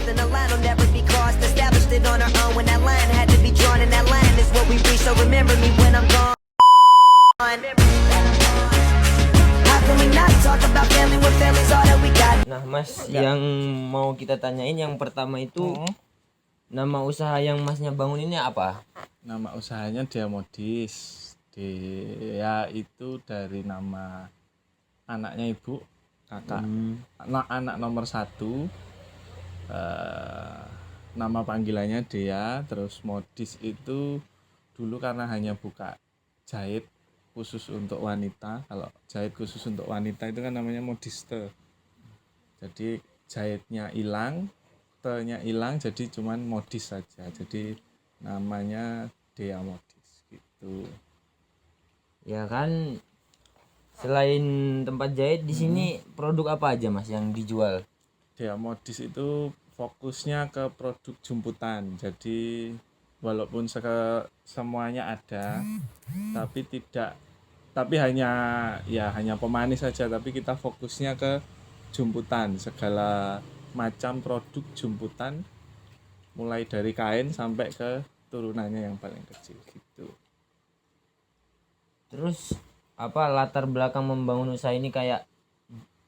and the line will never be crossed. Established it on our own when that line had to be drawn, and that line is what we reach. So remember me when I'm gone. How can we not talk about family when family's all that we got? Nah Mas, yang mau kita tanyain yang pertama itu nama usaha yang Masnya bangun ini apa? Nama usahanya Dia Modis. Dia itu dari nama anaknya ibu, kakak, anak nomor 1. Nama panggilannya Dea. Terus Modis itu dulu karena hanya buka jahit khusus untuk wanita. Kalau jahit khusus untuk wanita itu kan namanya modiste. Jadi jahitnya hilang, T-nya hilang, jadi cuman modis saja. Jadi namanya Dea Modis gitu. Ya kan, selain tempat jahit di sini produk apa aja Mas yang dijual? Dea Modis itu fokusnya ke produk jumputan. Jadi walaupun semuanya ada, tapi hanya pemanis saja, tapi kita fokusnya ke jumputan, segala macam produk jumputan mulai dari kain sampai ke turunannya yang paling kecil gitu. Terus apa latar belakang membangun usaha ini, kayak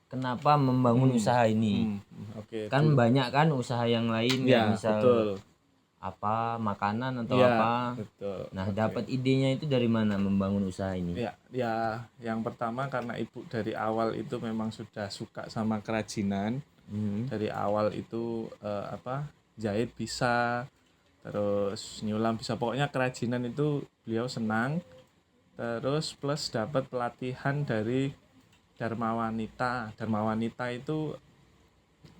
kenapa membangun usaha ini? Oke. Kan banyak kan usaha yang lain Ya, misal betul. apa makanan atau Ya, apa. betul. Nah, Oke. dapat idenya itu dari mana membangun usaha ini? Ya, yang pertama karena ibu dari awal itu memang sudah suka sama kerajinan. Dari awal itu jahit bisa, terus nyulam bisa, pokoknya kerajinan itu beliau senang. Terus plus dapat pelatihan dari Dharma Wanita. Dharma Wanita itu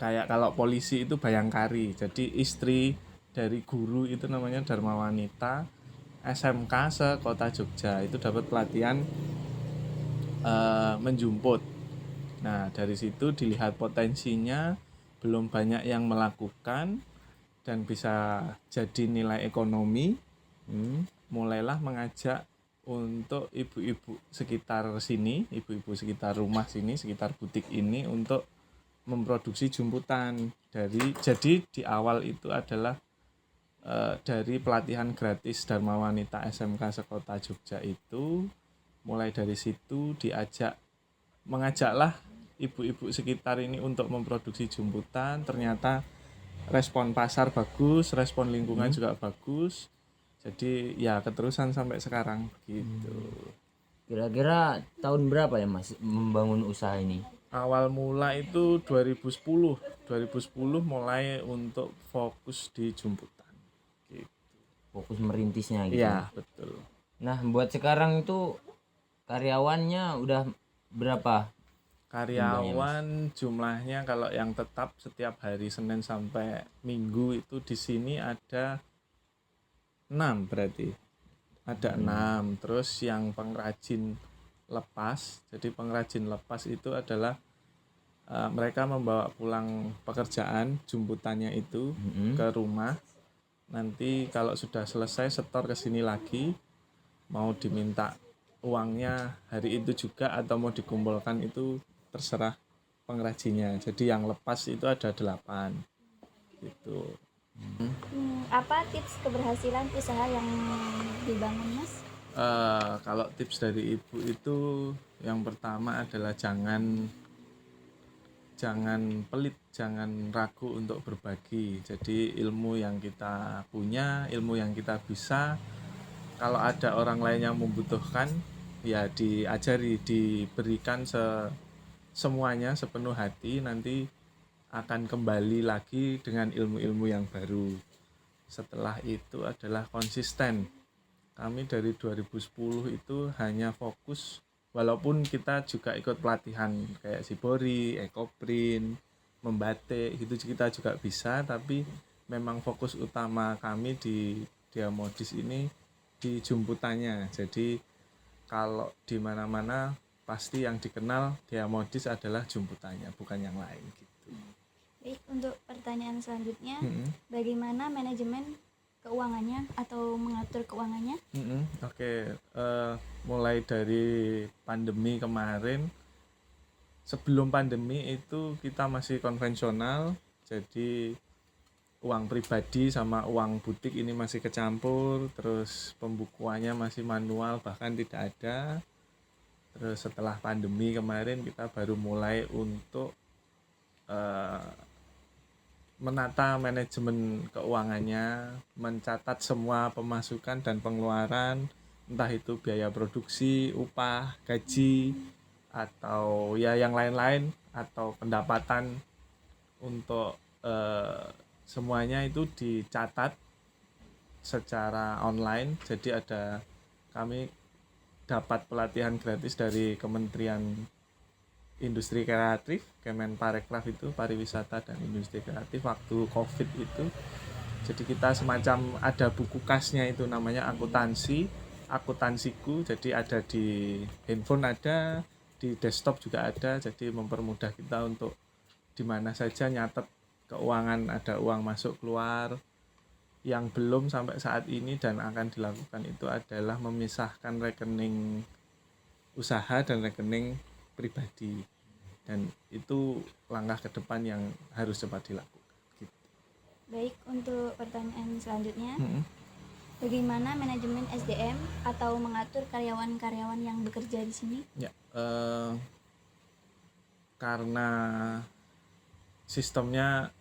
kayak kalau polisi itu bayangkari. Jadi istri dari guru itu namanya Dharma Wanita. SMK se-Kota Jogja itu dapat pelatihan menjumput. Nah, dari situ dilihat potensinya, belum banyak yang melakukan dan bisa jadi nilai ekonomi. Mulailah mengajak untuk ibu-ibu sekitar sini, ibu-ibu sekitar rumah sini, sekitar butik ini untuk memproduksi jumputan. Jadi di awal itu adalah dari pelatihan gratis Dharma Wanita SMK se-Kota Jogja itu. Mulai dari situ mengajaklah ibu-ibu sekitar ini untuk memproduksi jumputan. Ternyata respon pasar bagus, respon lingkungan juga bagus. Jadi ya keterusan sampai sekarang gitu. Kira-kira tahun berapa ya Mas membangun usaha ini? Awal mula itu 2010 mulai untuk fokus di jumputan gitu. Fokus merintisnya gitu. Iya, betul. Nah, buat sekarang itu karyawannya udah berapa? Karyawan jumlahnya kalau yang tetap setiap hari Senin sampai Minggu itu di sini ada 6 berarti. Ada 6. Terus yang pengrajin lepas. Jadi pengrajin lepas itu adalah mereka membawa pulang pekerjaan jumputannya itu ke rumah. Nanti kalau sudah selesai setor ke sini lagi. Mau diminta uangnya hari itu juga atau mau dikumpulkan itu terserah pengrajinnya. Jadi yang lepas itu ada 8 gitu. Apa tips keberhasilan usaha yang dibangun Mas? Kalau tips dari ibu itu yang pertama adalah jangan pelit, jangan ragu untuk berbagi. Jadi ilmu yang kita punya, ilmu yang kita bisa, kalau ada orang lain yang membutuhkan ya diajari, diberikan semuanya sepenuh hati, nanti akan kembali lagi dengan ilmu-ilmu yang baru. Setelah itu adalah konsisten. Kami dari 2010 itu hanya fokus, walaupun kita juga ikut pelatihan kayak Shibori, Ekoprint, membatik, gitu kita juga bisa, tapi memang fokus utama kami di Dia Modis ini di jumputannya. Jadi kalau di mana-mana pasti yang dikenal Dia Modis adalah jumputannya, bukan yang lain gitu. Baik, untuk pertanyaan selanjutnya, bagaimana manajemen keuangannya atau mengatur keuangannya? Oke. Mulai dari pandemi kemarin, sebelum pandemi itu kita masih konvensional, jadi uang pribadi sama uang butik ini masih kecampur, terus pembukuannya masih manual bahkan tidak ada. Terus setelah pandemi kemarin kita baru mulai untuk menata manajemen keuangannya, mencatat semua pemasukan dan pengeluaran, entah itu biaya produksi, upah, gaji, atau ya yang lain-lain, atau pendapatan, untuk semuanya itu dicatat secara online. Jadi kami dapat pelatihan gratis dari Kementerian Industri Kreatif, Kemenparekraf itu, pariwisata dan industri kreatif waktu Covid itu. Jadi kita semacam ada buku kasnya itu namanya akuntansiku. Jadi ada di handphone, ada di desktop juga ada. Jadi mempermudah kita untuk di mana saja nyatet keuangan, ada uang masuk keluar. Yang belum sampai saat ini dan akan dilakukan itu adalah memisahkan rekening usaha dan rekening pribadi, dan itu langkah ke depan yang harus cepat dilakukan gitu. Baik, untuk pertanyaan selanjutnya, bagaimana manajemen SDM atau mengatur karyawan-karyawan yang bekerja di sini? Ya, karena sistemnya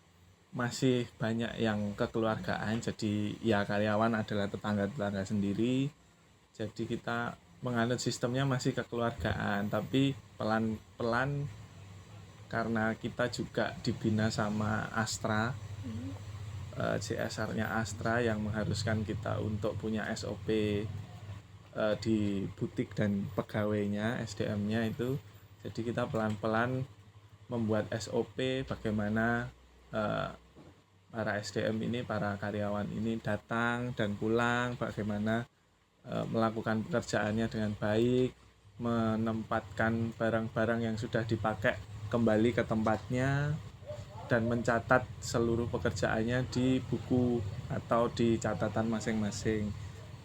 masih banyak yang kekeluargaan, jadi ya karyawan adalah tetangga-tetangga sendiri. Jadi kita menganut sistemnya masih kekeluargaan, tapi pelan-pelan karena kita juga dibina sama Astra, CSR-nya Astra yang mengharuskan kita untuk punya SOP di butik dan pegawainya, SDM-nya itu. Jadi kita pelan-pelan membuat SOP bagaimana para SDM ini, para karyawan ini datang dan pulang, bagaimana melakukan pekerjaannya dengan baik, menempatkan barang-barang yang sudah dipakai kembali ke tempatnya, dan mencatat seluruh pekerjaannya di buku atau di catatan masing-masing.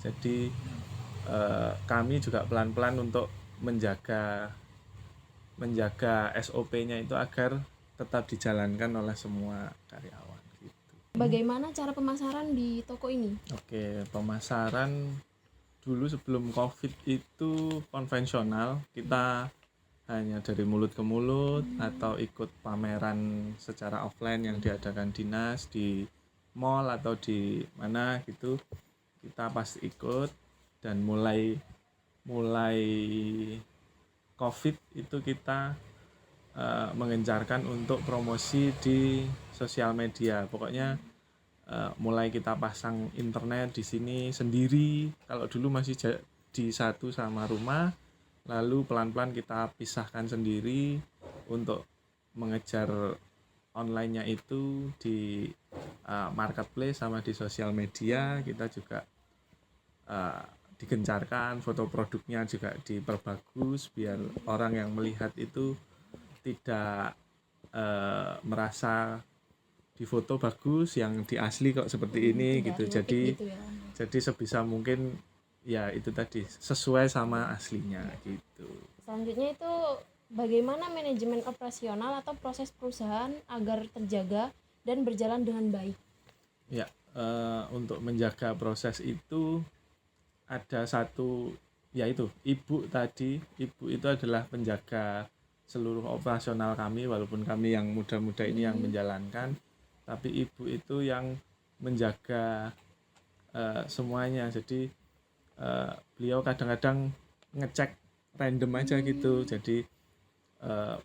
Jadi kami juga pelan-pelan untuk menjaga SOP-nya itu agar tetap dijalankan oleh semua karyawan gitu. Bagaimana cara pemasaran di toko ini? Oke, pemasaran dulu sebelum Covid itu konvensional, kita hanya dari mulut ke mulut atau ikut pameran secara offline yang diadakan dinas di mall atau di mana gitu, kita pasti ikut. Dan mulai Covid itu kita mengencarkan untuk promosi di sosial media. Pokoknya mulai kita pasang internet di sini sendiri. Kalau dulu masih di satu sama rumah, lalu pelan-pelan kita pisahkan sendiri untuk mengejar online-nya itu di marketplace sama di sosial media. Kita juga digencarkan, foto produknya juga diperbagus biar orang yang melihat itu tidak merasa di foto bagus, yang di asli kok seperti ini gitu. Jadi gitu ya. Jadi sebisa mungkin ya itu tadi sesuai sama aslinya gitu. Selanjutnya itu bagaimana manajemen operasional atau proses perusahaan agar terjaga dan berjalan dengan baik? Ya, untuk menjaga proses itu ada satu, yaitu ibu tadi. Ibu itu adalah penjaga seluruh operasional kami, walaupun kami yang muda-muda ini yang menjalankan, tapi ibu itu yang menjaga semuanya. Jadi beliau kadang-kadang ngecek random aja gitu. Jadi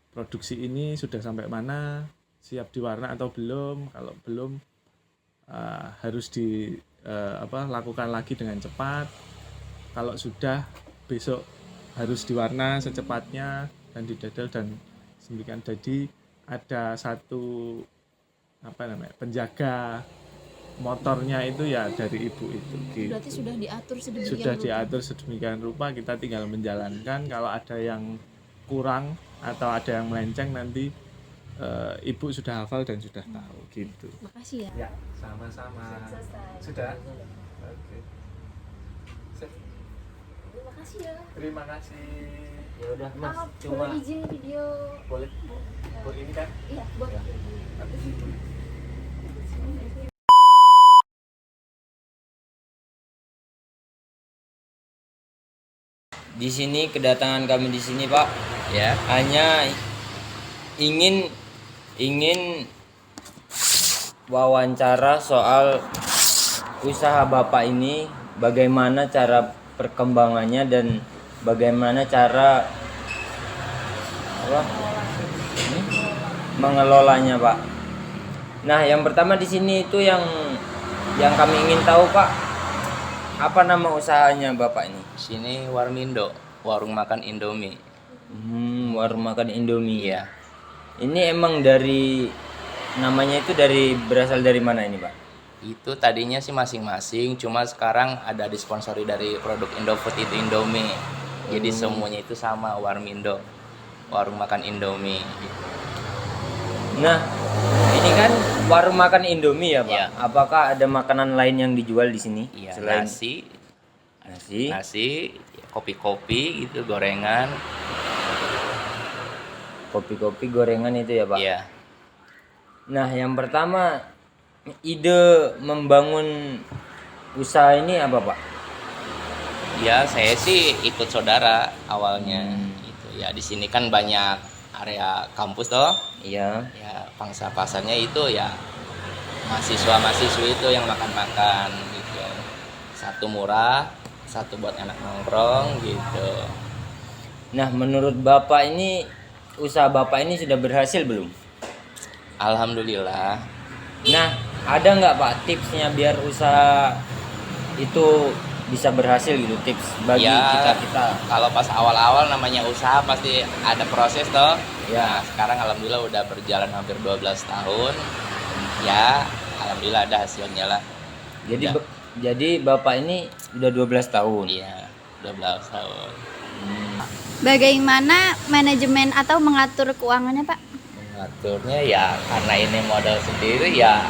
produksi ini sudah sampai mana, siap diwarna atau belum. Kalau belum harus lakukan lagi dengan cepat. Kalau sudah, besok harus diwarna secepatnya dan didadal dan sembunyikan. Jadi ada satu penjaga motornya itu ya dari ibu itu gitu. Berarti sudah diatur sedemikian rupa, kita tinggal menjalankan. Kalau ada yang kurang atau ada yang melenceng, nanti ibu sudah hafal dan sudah tahu gitu. Makasih ya. Ya, sama-sama. Sudah? Oke. Terima kasih ya. Terima kasih. Ya udah Mas, Maaf, cuma boleh izin video? Boleh ini kan? Iya, boleh. Ya. di sini kedatangan kami di sini Pak Ya. hanya ingin wawancara soal usaha Bapak ini, bagaimana cara perkembangannya dan bagaimana cara apa? Mengelolanya, Pak. Nah, yang pertama di sini itu yang kami ingin tahu, Pak. Apa nama usahanya Bapak ini? Sini Warmindo, warung makan Indomie. Warung makan Indomie. Iya. Ini emang dari namanya itu berasal dari mana ini, Pak? Itu tadinya sih masing-masing, cuma sekarang ada disponsori dari produk Indofood itu Indomie. Jadi semuanya itu sama, Warmindo, warung makan Indomie. Gitu. Nah, ini kan warung makan Indomie ya, Pak. Iya. Apakah ada makanan lain yang dijual di sini? Iya, Selain nasi, kopi-kopi gitu, gorengan. kopi-kopi, gorengan itu ya, Pak? Iya. Nah, yang pertama ide membangun usaha ini apa, Pak? Ya, saya sih ikut saudara awalnya. Gitu. Ya, di sini kan banyak area kampus toh. Iya. Ya, pangsa pasarnya itu ya mahasiswa-mahasiswi itu yang makan-makan gitu. Satu murah, satu buat anak nongkrong gitu. Nah, menurut Bapak ini usaha Bapak ini sudah berhasil belum? Alhamdulillah. Nah, ada nggak Pak tipsnya biar usaha itu bisa berhasil gitu, tips bagi Ya, kita? kalau pas awal-awal namanya usaha pasti ada proses toh. Ya. Nah, sekarang alhamdulillah udah berjalan hampir 12 tahun. Ya, alhamdulillah ada hasilnya lah. Jadi Udah. jadi Bapak ini udah 12 tahun. Iya, 12 tahun. Bagaimana manajemen atau mengatur keuangannya, Pak? Mengaturnya ya karena ini modal sendiri ya,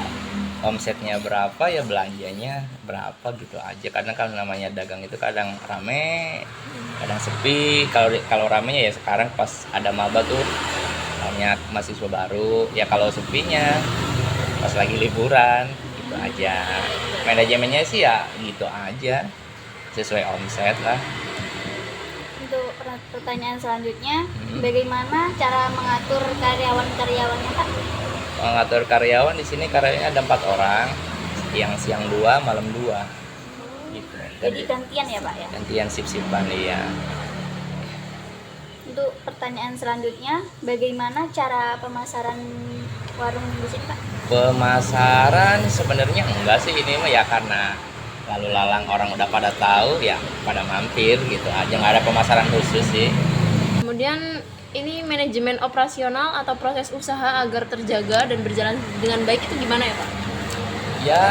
omsetnya berapa ya belanjanya berapa gitu aja. Karena kan namanya dagang itu kadang rame, kadang sepi. Kalau ramenya ya sekarang pas ada maba tuh banyak mahasiswa baru. Ya kalau sepinya pas lagi liburan gitu aja. Manajemennya sih ya gitu aja, sesuai omset lah. Untuk pertanyaan selanjutnya, bagaimana cara mengatur karyawan-karyawannya, Pak? Mengatur karyawan di sini karyanya ada 4 orang, siang 2, malam 2 gitu. Jadi gantian ya, Pak ya? Gantian sip-sipan iya. Untuk pertanyaan selanjutnya, bagaimana cara pemasaran warung di sini, Pak? Pemasaran sebenarnya enggak sih, ini mah ya karena lalu lalang orang udah pada tahu ya pada mampir gitu aja, nggak ada pemasaran khusus sih. Kemudian ini manajemen operasional atau proses usaha agar terjaga dan berjalan dengan baik itu gimana ya, Pak? Ya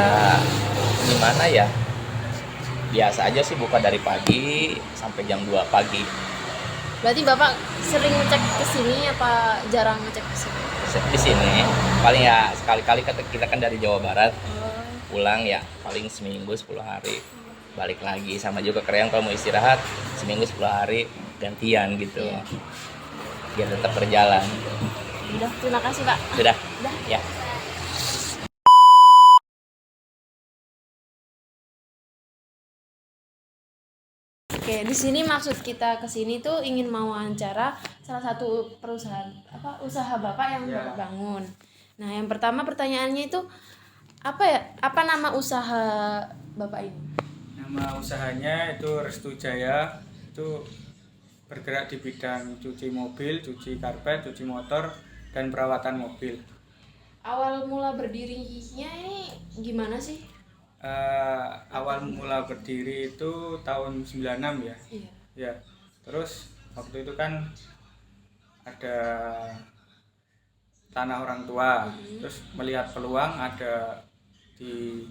gimana ya, biasa aja sih, buka dari pagi sampai jam 2 pagi. Berarti Bapak sering ngecek ke sini apa jarang ngecek ke sini? Di sini paling ya sekali-kali, kita kan dari Jawa Barat, pulang ya paling seminggu 10 hari balik lagi. Sama juga karyawan kalau mau istirahat seminggu 10 hari gantian gitu, biar tetap berjalan. Udah, terima kasih, Pak. Sudah ya. Oke, di sini maksud kita ke sini tuh ingin mewawancara salah satu perusahaan usaha Bapak yang Bapak bangun. Nah, yang pertama pertanyaannya itu apa nama usaha Bapak ini? Nama usahanya itu Restu Jaya, itu bergerak di bidang cuci mobil, cuci karpet, cuci motor, dan perawatan mobil. Awal mula berdirinya ini gimana sih? Awal mula berdiri itu tahun 96 ya. Iya. Ya. Terus waktu itu kan ada tanah orang tua. Terus melihat peluang ada di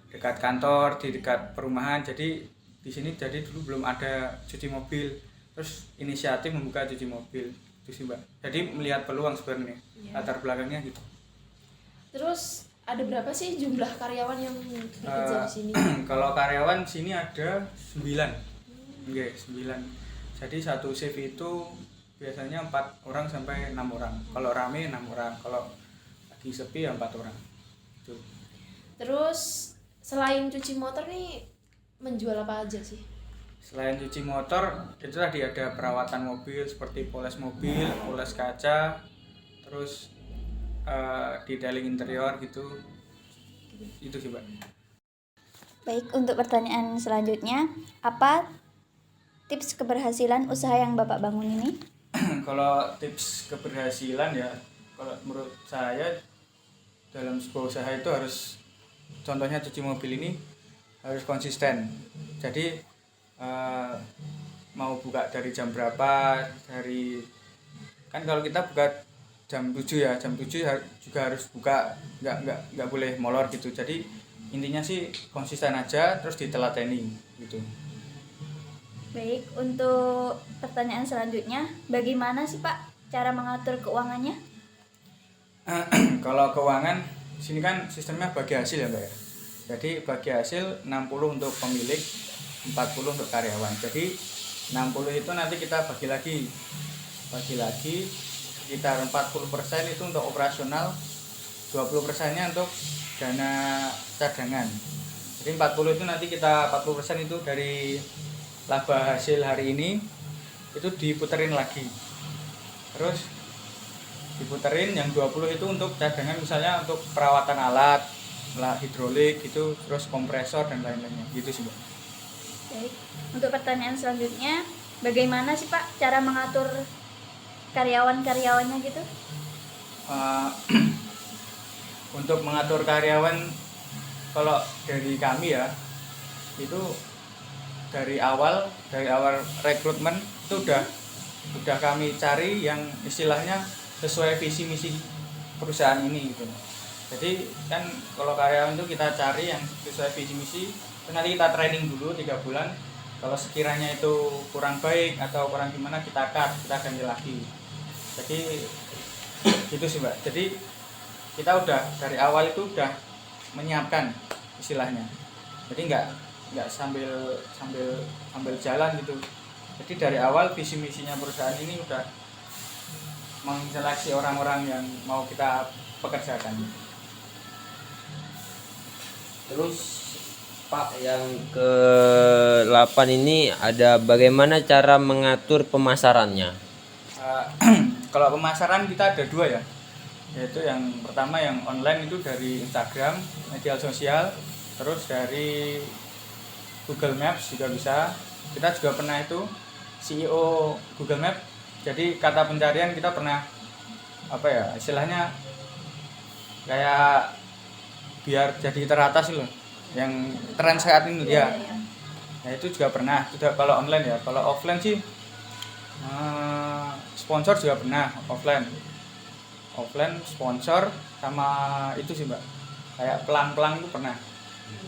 dekat kantor, di dekat perumahan. Jadi di sini jadi dulu belum ada cuci mobil. Terus inisiatif membuka cuci mobil. Itu sih, Mbak. Jadi melihat peluang sebenarnya. Latar belakangnya gitu. Terus ada berapa sih jumlah karyawan yang bekerja di sini? Kalau karyawan sini ada 9. Oke, 9. Jadi satu shift itu biasanya 4 orang sampai 6 orang. Kalau rame 6 orang, kalau lagi sepi ya 4 orang. Itu. Terus selain cuci motor nih menjual apa aja sih? Selain cuci motor, itu tadi ada perawatan mobil seperti poles mobil, poles kaca, terus detailing interior gitu. Itu sih, Mbak. Baik, untuk pertanyaan selanjutnya, apa tips keberhasilan usaha yang Bapak bangun ini? Kalau tips keberhasilan ya, kalau menurut saya dalam sebuah usaha itu harus, contohnya cuci mobil ini harus konsisten. Jadi mau buka dari jam berapa, kan kalau kita buka jam 7 ya, jam 7 juga harus buka, nggak boleh molor gitu. Jadi intinya sih konsisten aja, terus ditelateni gitu. Baik, untuk pertanyaan selanjutnya, bagaimana sih Pak cara mengatur keuangannya? Kalau keuangan sini kan sistemnya bagi hasil ya, Mbak ya. Jadi bagi hasil 60 untuk pemilik, 40 untuk karyawan. Jadi 60 itu nanti kita bagi lagi sekitar 40% itu untuk operasional, 20%-nya untuk dana cadangan. Jadi 40 itu nanti 40% itu dari laba hasil hari ini itu diputerin lagi. Terus diputerin yang 20 itu untuk cadangan, misalnya untuk perawatan alat, hidrolik gitu, terus kompresor dan lain-lainnya. Gitu sih, Mbak. Baik, untuk pertanyaan selanjutnya, bagaimana sih Pak cara mengatur karyawan-karyawannya gitu? Untuk mengatur karyawan, kalau dari kami ya, itu dari awal rekrutmen itu udah kami cari yang istilahnya sesuai visi misi perusahaan ini gitu. Jadi kan kalau karyawan itu kita cari yang sesuai visi misi, itu nanti kita training dulu 3 bulan. Kalau sekiranya itu kurang baik atau kurang gimana, kita ganti lagi. Jadi gitu sih, Mbak. Jadi kita udah dari awal itu udah menyiapkan istilahnya. Jadi nggak sambil jalan gitu. Jadi dari awal visi misinya perusahaan ini udah mengseleksi orang-orang yang mau kita pekerjakan. Terus Pak, yang ke-8 ini ada bagaimana cara mengatur pemasarannya? Kalau pemasaran kita ada 2 ya, yaitu yang pertama yang online itu dari Instagram, media sosial, terus dari Google Maps juga bisa. Kita juga pernah itu CEO Google Maps, jadi kata pencarian kita pernah istilahnya kayak biar jadi teratas loh, yang tren saat ini ya. Nah itu juga pernah. Tidak kalau online ya. Kalau offline sih sponsor juga pernah offline sponsor sama itu sih, Mbak, kayak pelang itu pernah,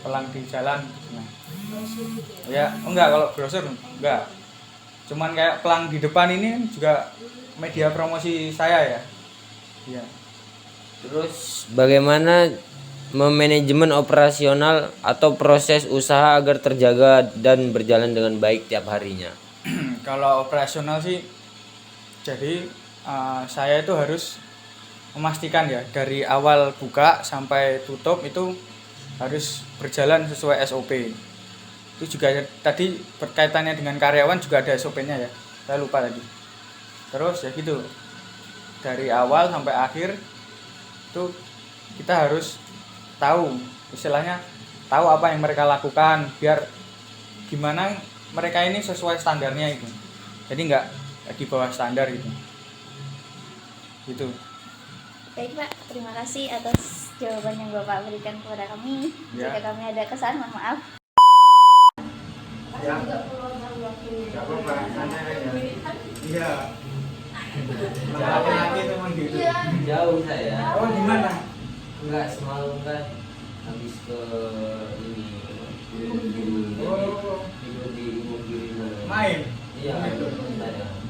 pelang di jalan pernah. Ya enggak, kalau brosur enggak, cuman kayak pelang di depan ini juga media promosi saya ya. Iya. Terus bagaimana memanajemen operasional atau proses usaha agar terjaga dan berjalan dengan baik tiap harinya? Kalau operasional sih, jadi saya itu harus memastikan ya dari awal buka sampai tutup itu harus berjalan sesuai SOP. Itu juga tadi berkaitannya dengan karyawan juga ada SOP-nya ya, saya lupa tadi. Terus ya gitu, dari awal sampai akhir itu kita harus tahu, istilahnya tahu apa yang mereka lakukan biar gimana mereka ini sesuai standarnya itu. Jadi nggak di bawah standar gitu. Baik Pak, terima kasih atas jawaban yang Bapak berikan kepada kami. Ya. Jika kami ada kesalahan, mohon maaf. Ya. Nggak apa-apa, santai aja. Iya. Laki-laki cuma gitu. Jauh saya. Oh gimana? Enggak, semalam kan habis ke ini Oh. tidur di mobil. Main. Iya, saya.